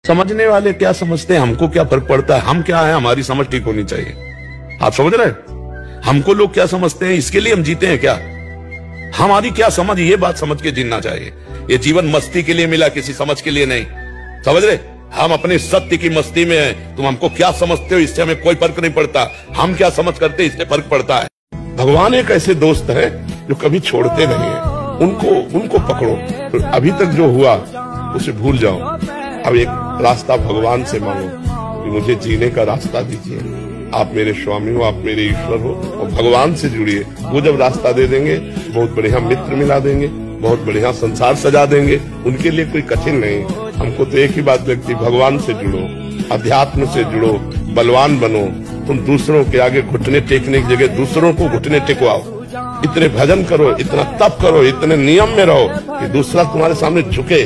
समझने वाले क्या समझते हैं, हमको क्या फर्क पड़ता है, हम क्या है, हमारी समझ ठीक होनी चाहिए। आप समझ रहे हैं? हमको लोग क्या समझते हैं, इसके लिए हम जीते हैं क्या? हमारी क्या समझ, ये बात समझ के जीना चाहिए। ये जीवन मस्ती के लिए मिला, किसी समझ के लिए नहीं। समझ रहे? हम अपने सत्य की मस्ती में हैं। तुम हमको क्या समझते हो, इससे हमें कोई फर्क नहीं पड़ता। हम क्या समझ करते हैं, इससे फर्क पड़ता है। भगवान एक ऐसे दोस्त है जो कभी छोड़ते नहीं है। उनको पकड़ो। अभी तक जो हुआ उसे भूल जाओ। अब एक रास्ता भगवान से मांगो कि मुझे जीने का रास्ता दीजिए। आप मेरे स्वामी हो, आप मेरे ईश्वर हो, और भगवान से जुड़िए। वो जब रास्ता दे देंगे, बहुत बढ़िया मित्र मिला देंगे, बहुत बढ़िया संसार सजा देंगे। उनके लिए कोई कठिन नहीं। हमको तो एक ही बात लगती, भगवान से जुड़ो, अध्यात्म से जुड़ो, बलवान बनो। तुम दूसरों के आगे घुटने टेकने की जगह दूसरों को घुटने टेकवाओ। इतने भजन करो, इतना तप करो, इतने नियम में रहो कि दूसरा तुम्हारे सामने झुके।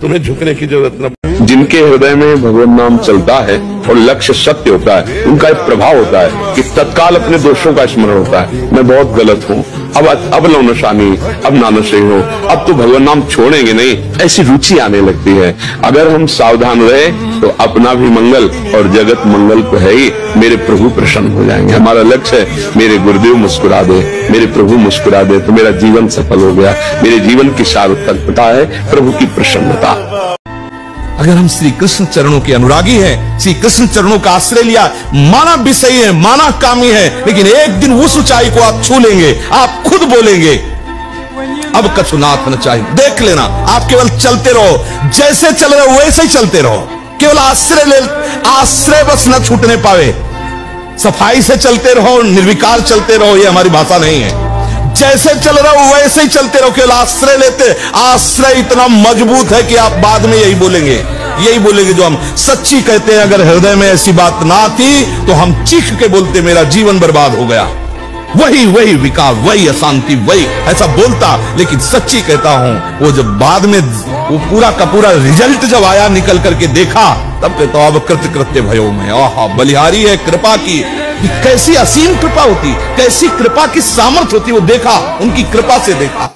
तुम्हें झुकने की जरूरत न। जिनके हृदय में भगवान नाम चलता है और लक्ष्य सत्य होता है, उनका एक प्रभाव होता है कि तत्काल अपने दोषों का स्मरण होता है। मैं बहुत गलत हूँ, अब लो नशानी, अब ना नशे हो, अब तो भगवान नाम छोड़ेंगे नहीं, ऐसी रुचि आने लगती है। अगर हम सावधान रहे तो अपना भी मंगल और जगत मंगल तो है ही। मेरे प्रभु प्रसन्न हो जाएंगे। हमारा लक्ष्य है मेरे गुरुदेव मुस्कुरा दे, मेरे प्रभु मुस्कुरा दे तो मेरा जीवन सफल हो गया। मेरे जीवन की सार्थकता है प्रभु की प्रसन्नता। अगर हम श्री कृष्ण चरणों के अनुरागी हैं, श्री कृष्ण चरणों का आश्रय लिया, माना विषयी है, माना कामी है, लेकिन एक दिन उस ऊंचाई को आप छू लेंगे। आप खुद बोलेंगे अब कछुनाथ न चाहिए। देख लेना, आप केवल चलते रहो, जैसे चल रहे हो वैसे ही चलते रहो। केवल आश्रय बस न छूटने पावे। सफाई से चलते रहो, निर्विकार चलते रहो, ये हमारी भाषा नहीं है। जैसे चल रहे हो वैसे ही चलते रहो, केवल आश्रय लेते। आश्रय इतना मजबूत है कि आप बाद में यही बोलेंगे जो हम सच्ची कहते हैं। अगर हृदय में ऐसी बात ना थी तो हम चीख के बोलते मेरा जीवन बर्बाद हो गया। वही विकार, वही अशांति, वही ऐसा बोलता। लेकिन सच्ची कहता हूं, वो जब बाद में वो पूरा का पूरा रिजल्ट जब आया, निकल करके देखा, तब कहता अब कृत्य भयो में। आहा, बलिहारी है कृपा की, कैसी असीम कृपा होती, कैसी कृपा की सामर्थ्य होती। वो देखा, उनकी कृपा से देखा।